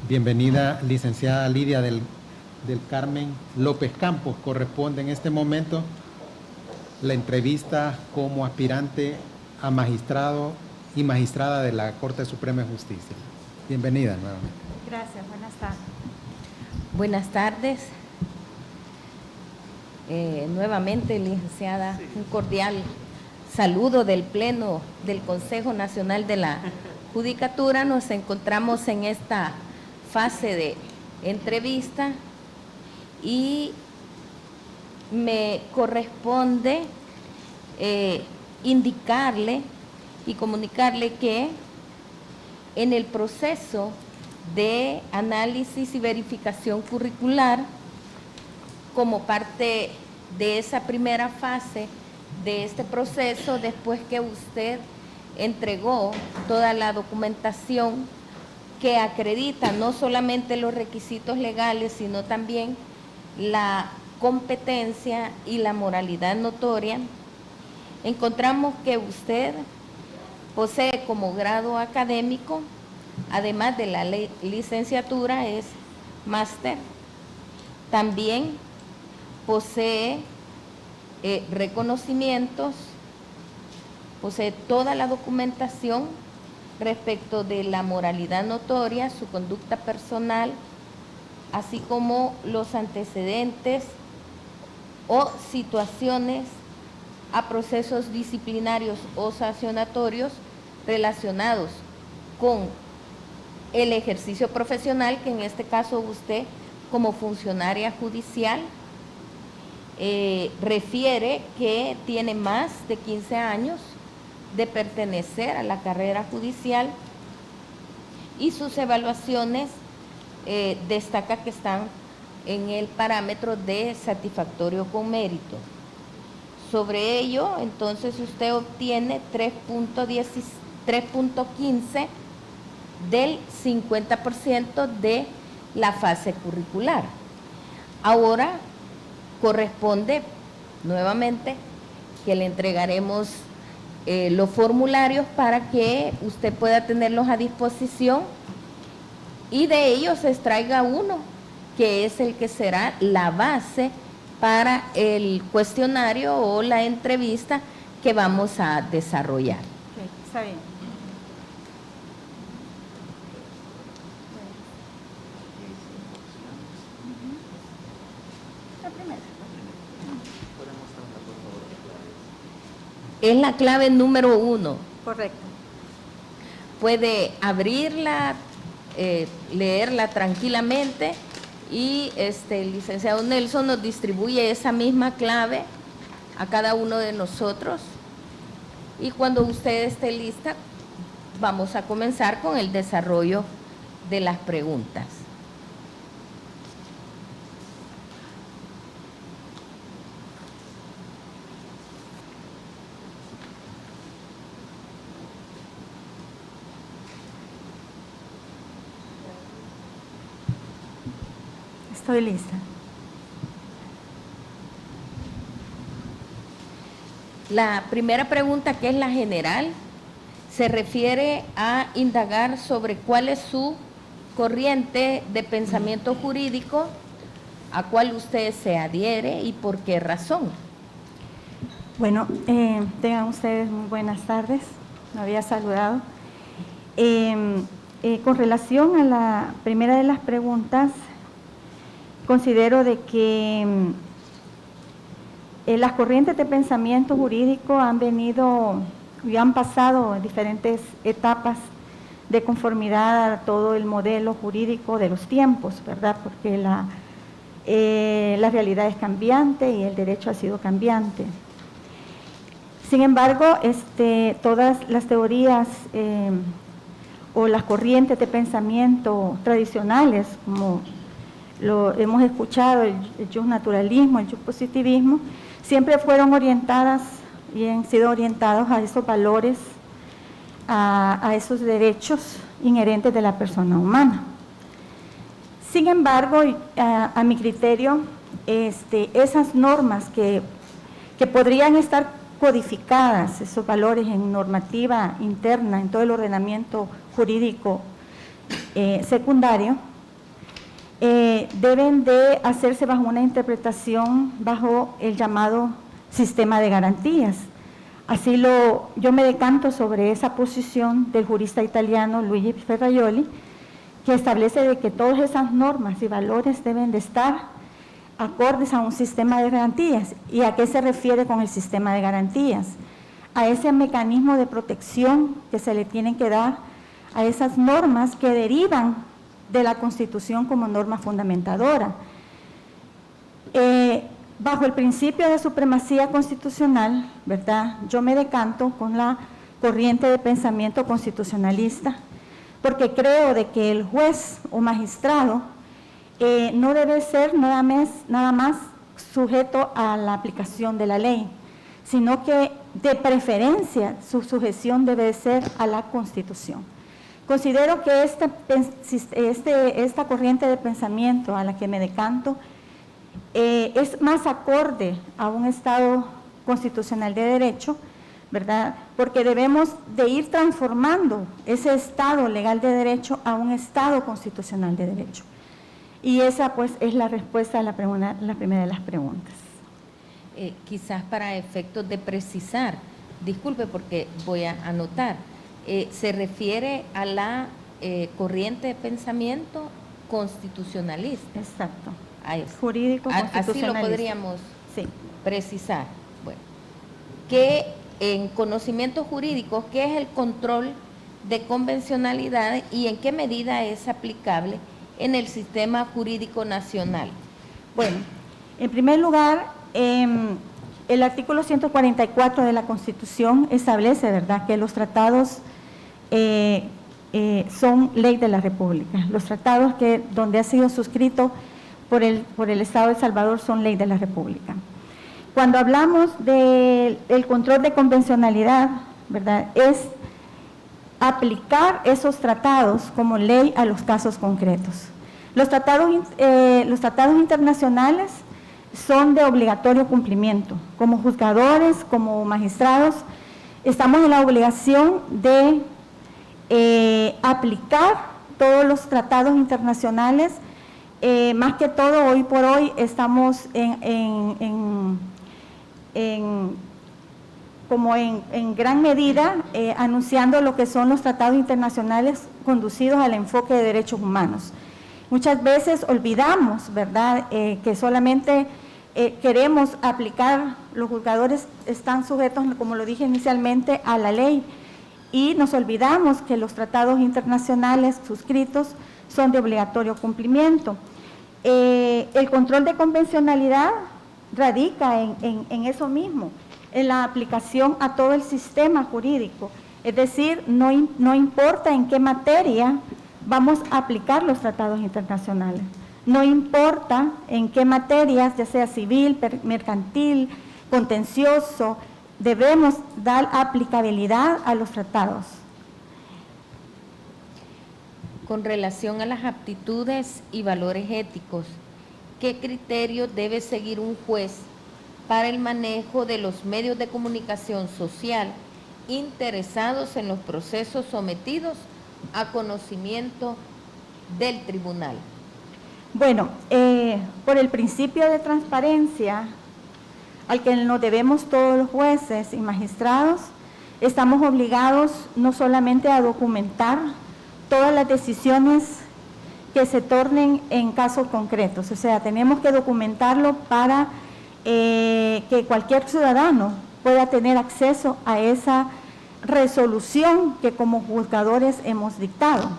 Bienvenida, licenciada Lidia del Carmen López Campos. Corresponde en este momento la entrevista como aspirante a magistrado y magistrada de la Corte Suprema de Justicia. Bienvenida nuevamente. Gracias, buenas tardes. Buenas tardes. Nuevamente, licenciada, un cordial saludo del Pleno del Consejo Nacional de la Judicatura. Nos encontramos en esta fase de entrevista y me corresponde indicarle y comunicarle que en el proceso de análisis y verificación curricular, como parte de esa primera fase de este proceso, después que usted entregó toda la documentación que acredita no solamente los requisitos legales, sino también la competencia y la moralidad notoria, encontramos que usted posee como grado académico, además de la licenciatura, es máster. También posee reconocimientos, posee toda la documentación respecto de la moralidad notoria, su conducta personal, así como los antecedentes o situaciones a procesos disciplinarios o sancionatorios relacionados con el ejercicio profesional, que en este caso usted como funcionaria judicial refiere que tiene más de 15 años de pertenecer a la carrera judicial y sus evaluaciones destaca que están en el parámetro de satisfactorio con mérito. Sobre ello, entonces usted obtiene 3.15 del 50% de la fase curricular. Ahora corresponde nuevamente que le entregaremos los formularios para que usted pueda tenerlos a disposición y de ellos se extraiga uno, que es el que será la base para el cuestionario o la entrevista que vamos a desarrollar. Okay, está bien. La primera. Es la clave número 1. Correcto. Puede abrirla, leerla tranquilamente y el licenciado Nelson nos distribuye esa misma clave a cada uno de nosotros y cuando usted esté lista vamos a comenzar con el desarrollo de las preguntas. Estoy lista. La primera pregunta, que es la general, se refiere a indagar sobre cuál es su corriente de pensamiento jurídico, a cuál usted se adhiere y por qué razón. Bueno, tengan ustedes muy buenas tardes. Me había saludado. Con relación a la primera de las preguntas, considero de que las corrientes de pensamiento jurídico han venido y han pasado en diferentes etapas de conformidad a todo el modelo jurídico de los tiempos, ¿verdad? Porque la realidad es cambiante y el derecho ha sido cambiante. Sin embargo, todas las teorías o las corrientes de pensamiento tradicionales, como lo hemos escuchado, el justnaturalismo, el justpositivismo, siempre fueron orientadas y han sido orientados a esos valores, a esos derechos inherentes de la persona humana. Sin embargo, a mi criterio, esas normas que podrían estar codificadas, esos valores en normativa interna, en todo el ordenamiento jurídico secundario, deben de hacerse bajo una interpretación bajo el llamado sistema de garantías. Yo me decanto sobre esa posición del jurista italiano Luigi Ferraioli, que establece de que todas esas normas y valores deben de estar acordes a un sistema de garantías. ¿Y a qué se refiere con el sistema de garantías? A ese mecanismo de protección que se le tienen que dar a esas normas que derivan de la Constitución como norma fundamentadora. Bajo el principio de supremacía constitucional, ¿verdad?, yo me decanto con la corriente de pensamiento constitucionalista, porque creo de que el juez o magistrado no debe ser nada más sujeto a la aplicación de la ley, sino que de preferencia su sujeción debe ser a la Constitución. Considero que esta corriente de pensamiento a la que me decanto es más acorde a un Estado constitucional de derecho, ¿verdad?, porque debemos de ir transformando ese Estado legal de derecho a un Estado constitucional de derecho. Y esa pues es la respuesta a la primera de las preguntas. Quizás para efectos de precisar, disculpe porque voy a anotar, se refiere a la corriente de pensamiento constitucionalista. Exacto. Jurídico constitucionalista. Así lo podríamos precisar. Bueno, que en conocimientos jurídicos, ¿qué es el control de convencionalidad y en qué medida es aplicable en el sistema jurídico nacional? Bueno, en primer lugar, el artículo 144 de la Constitución establece, ¿verdad?, que los tratados son ley de la República. Los tratados donde ha sido suscrito por el Estado de El Salvador son ley de la República. Cuando hablamos del control de convencionalidad, ¿verdad?, es aplicar esos tratados como ley a los casos concretos. Los tratados internacionales son de obligatorio cumplimiento. Como juzgadores, como magistrados, estamos en la obligación de aplicar todos los tratados internacionales. Más que todo, hoy por hoy estamos en gran medida anunciando lo que son los tratados internacionales conducidos al enfoque de derechos humanos. Muchas veces olvidamos, ¿verdad?, que solamente queremos aplicar, los juzgadores están sujetos, como lo dije inicialmente, a la ley, y nos olvidamos que los tratados internacionales suscritos son de obligatorio cumplimiento. El control de convencionalidad radica en eso mismo, en la aplicación a todo el sistema jurídico, es decir, no importa en qué materia vamos a aplicar los tratados internacionales, no importa en qué materias, ya sea civil, mercantil, contencioso, debemos dar aplicabilidad a los tratados. Con relación a las aptitudes y valores éticos, ¿qué criterio debe seguir un juez para el manejo de los medios de comunicación social interesados en los procesos sometidos a conocimiento del tribunal? Bueno, por el principio de transparencia al que nos debemos todos los jueces y magistrados, estamos obligados no solamente a documentar todas las decisiones que se tornen en casos concretos, o sea, tenemos que documentarlo para que cualquier ciudadano pueda tener acceso a esa resolución que como juzgadores hemos dictado.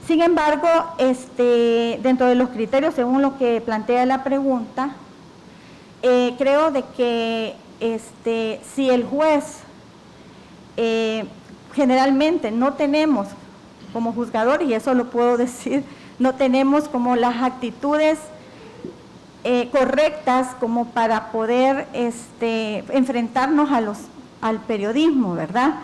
Sin embargo, dentro de los criterios, según lo que plantea la pregunta, creo de que si el juez, generalmente no tenemos como juzgadores, y eso lo puedo decir, no tenemos como las actitudes correctas como para poder enfrentarnos al periodismo, ¿verdad?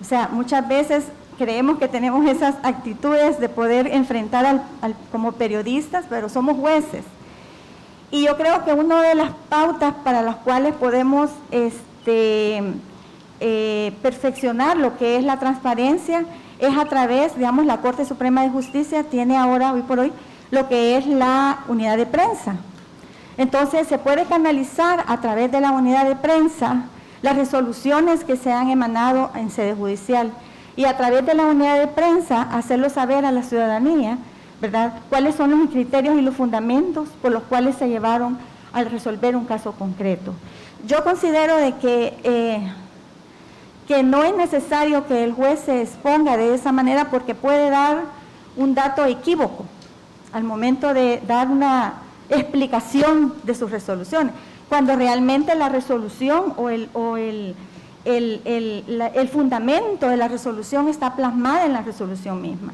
O sea, muchas veces creemos que tenemos esas actitudes de poder enfrentar como periodistas, pero somos jueces. Y yo creo que una de las pautas para las cuales podemos perfeccionar lo que es la transparencia es a través, digamos, la Corte Suprema de Justicia tiene ahora, hoy por hoy, lo que es la unidad de prensa. Entonces, se puede canalizar a través de la unidad de prensa las resoluciones que se han emanado en sede judicial y a través de la unidad de prensa hacerlo saber a la ciudadanía, ¿verdad?, cuáles son los criterios y los fundamentos por los cuales se llevaron a resolver un caso concreto. Yo considero de que no es necesario que el juez se exponga de esa manera porque puede dar un dato equívoco al momento de dar una explicación de sus resoluciones, cuando realmente la resolución o el fundamento de la resolución está plasmada en la resolución misma,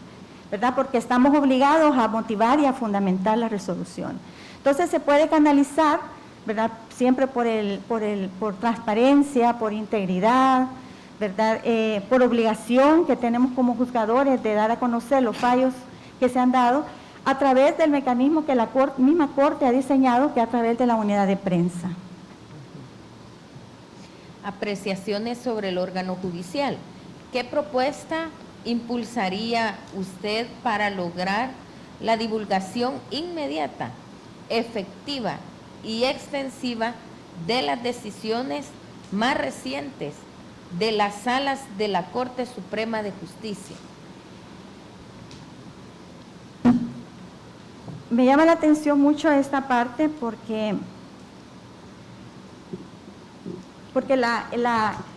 ¿verdad? Porque estamos obligados a motivar y a fundamentar la resolución. Entonces se puede canalizar, ¿verdad?, siempre por transparencia, por integridad, ¿verdad?, por obligación que tenemos como juzgadores de dar a conocer los fallos que se han dado a través del mecanismo que la misma Corte ha diseñado, que a través de la unidad de prensa. Apreciaciones sobre el órgano judicial. ¿Qué propuesta impulsaría usted para lograr la divulgación inmediata, efectiva y extensiva de las decisiones más recientes de las salas de la Corte Suprema de Justicia? Me llama la atención mucho esta parte porque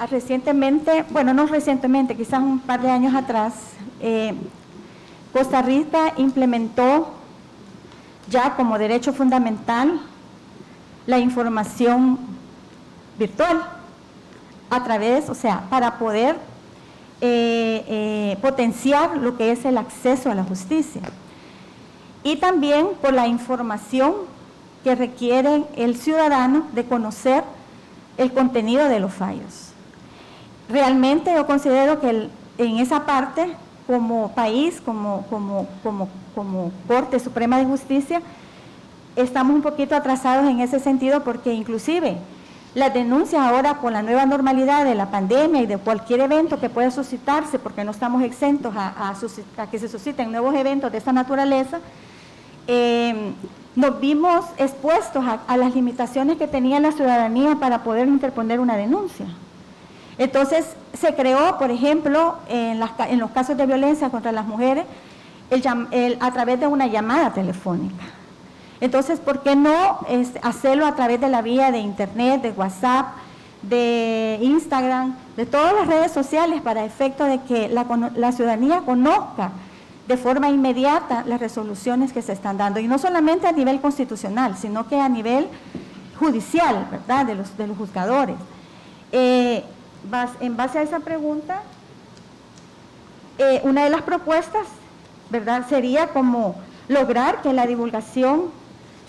recientemente, bueno, no recientemente, quizás un par de años atrás, Costa Rica implementó ya como derecho fundamental la información virtual a través, o sea, para poder potenciar lo que es el acceso a la justicia. Y también por la información que requiere el ciudadano de conocer el contenido de los fallos. Realmente yo considero que en esa parte, como país, como Corte Suprema de Justicia, estamos un poquito atrasados en ese sentido porque inclusive las denuncias ahora con la nueva normalidad de la pandemia y de cualquier evento que pueda suscitarse, porque no estamos exentos a que se susciten nuevos eventos de esta naturaleza, nos vimos expuestos a las limitaciones que tenía la ciudadanía para poder interponer una denuncia. Entonces, se creó, por ejemplo, en los casos de violencia contra las mujeres, a través de una llamada telefónica. Entonces, ¿por qué no hacerlo a través de la vía de Internet, de WhatsApp, de Instagram, de todas las redes sociales para efecto de que la ciudadanía conozca de forma inmediata las resoluciones que se están dando, y no solamente a nivel constitucional, sino que a nivel judicial, ¿verdad?, de los juzgadores. En base a esa pregunta, una de las propuestas, ¿verdad?, sería como lograr que la divulgación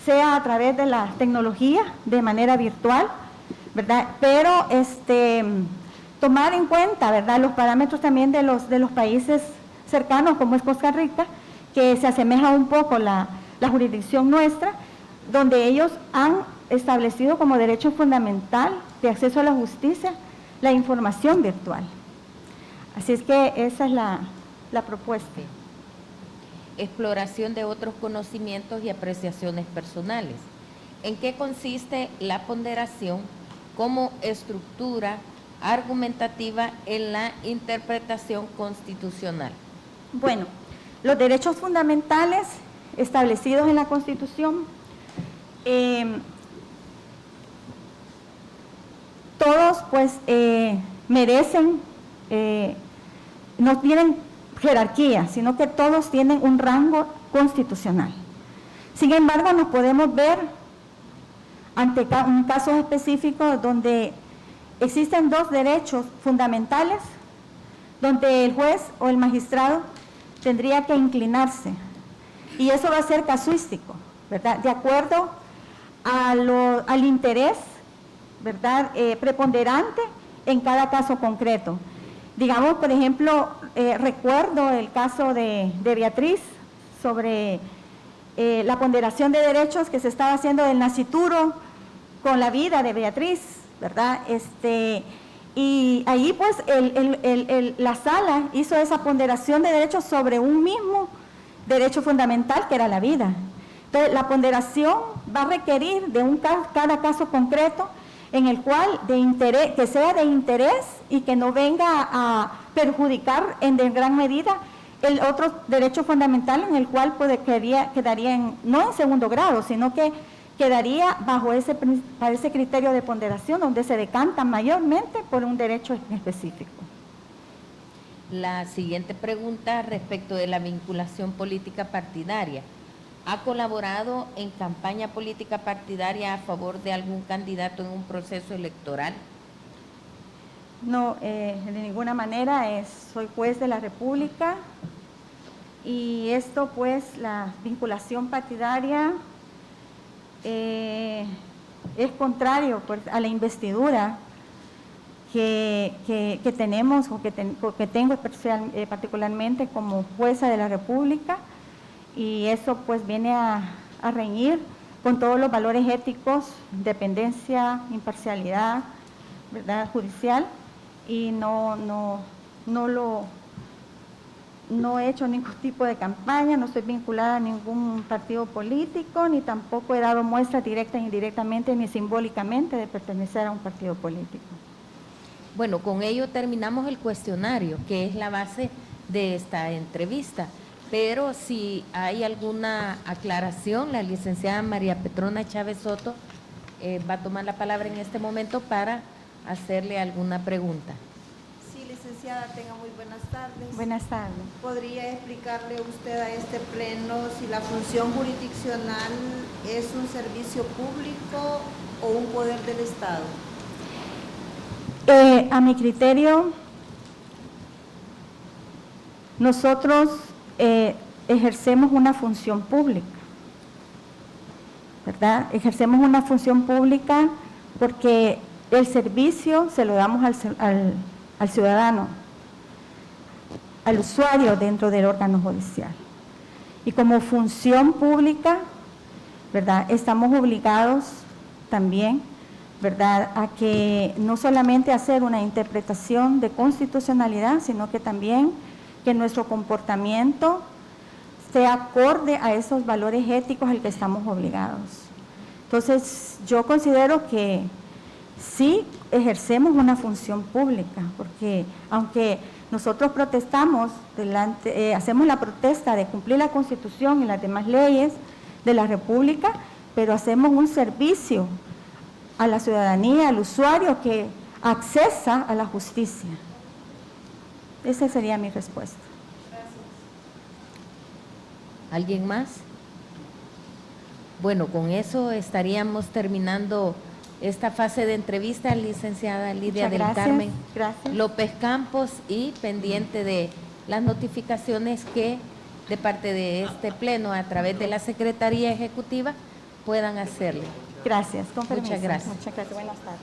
sea a través de la tecnología, de manera virtual, ¿verdad?, pero tomar en cuenta, ¿verdad?, los parámetros también de los países cercanos, como es Costa Rica, que se asemeja un poco la jurisdicción nuestra, donde ellos han establecido como derecho fundamental de acceso a la justicia la información virtual. Así es que esa es la propuesta. Exploración de otros conocimientos y apreciaciones personales. ¿En qué consiste la ponderación como estructura argumentativa en la interpretación constitucional? Bueno, los derechos fundamentales establecidos en la Constitución, todos pues merecen, no tienen jerarquía, sino que todos tienen un rango constitucional. Sin embargo, nos podemos ver ante un caso específico donde existen dos derechos fundamentales, donde el juez o el magistrado tendría que inclinarse, y eso va a ser casuístico, ¿verdad?, de acuerdo al interés, ¿verdad?, preponderante en cada caso concreto. Digamos, por ejemplo, recuerdo el caso de Beatriz sobre la ponderación de derechos que se estaba haciendo del nascituro con la vida de Beatriz, ¿verdad? Y ahí pues la sala hizo esa ponderación de derechos sobre un mismo derecho fundamental, que era la vida. Entonces, la ponderación va a requerir de cada caso concreto en el cual que sea de interés y que no venga a perjudicar de gran medida el otro derecho fundamental, en el cual quedaría no en segundo grado, sino que quedaría bajo para ese criterio de ponderación, donde se decanta mayormente por un derecho específico. La siguiente pregunta respecto de la vinculación política partidaria. ¿Ha colaborado en campaña política partidaria a favor de algún candidato en un proceso electoral? No, de ninguna manera. Soy juez de la República y esto, pues, la vinculación partidaria es contrario, pues, a la investidura que tenemos o que tengo particularmente como jueza de la República, y eso pues viene a reñir con todos los valores éticos, independencia, imparcialidad, ¿verdad?, judicial, y no he hecho ningún tipo de campaña, no estoy vinculada a ningún partido político, ni tampoco he dado muestras directa e indirectamente ni simbólicamente de pertenecer a un partido político. Bueno, con ello terminamos el cuestionario, que es la base de esta entrevista. Pero si hay alguna aclaración, la licenciada María Petrona Chávez Soto va a tomar la palabra en este momento para hacerle alguna pregunta. Sí, licenciada, tenga muy buenas tardes. Buenas tardes. ¿Podría explicarle usted a este pleno si la función jurisdiccional es un servicio público o un poder del Estado? A mi criterio, nosotros ejercemos una función pública, ¿verdad? Ejercemos una función pública porque el servicio se lo damos al ciudadano, al usuario dentro del órgano judicial. Y como función pública, ¿verdad?, estamos obligados también, ¿verdad?, a que no solamente hacer una interpretación de constitucionalidad, sino que también que nuestro comportamiento sea acorde a esos valores éticos al que estamos obligados. Entonces, yo considero que sí ejercemos una función pública, porque aunque nosotros protestamos, hacemos la protesta de cumplir la Constitución y las demás leyes de la República, pero hacemos un servicio a la ciudadanía, al usuario que accesa a la justicia. Esa sería mi respuesta. ¿Alguien más? Bueno, con eso estaríamos terminando esta fase de entrevista, licenciada Lidia del Carmen López Campos, y pendiente de las notificaciones que de parte de este pleno a través de la Secretaría Ejecutiva puedan hacerle. Gracias, con permiso. Muchas gracias. Muchas gracias, buenas tardes.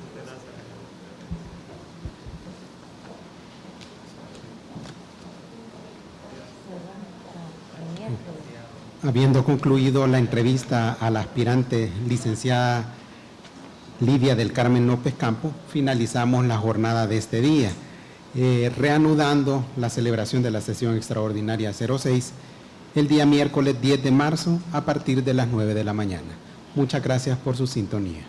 Habiendo concluido la entrevista a la aspirante licenciada Lidia del Carmen López Campos, finalizamos la jornada de este día, reanudando la celebración de la sesión extraordinaria 06 el día miércoles 10 de marzo a partir de las 9 de la mañana. Muchas gracias por su sintonía.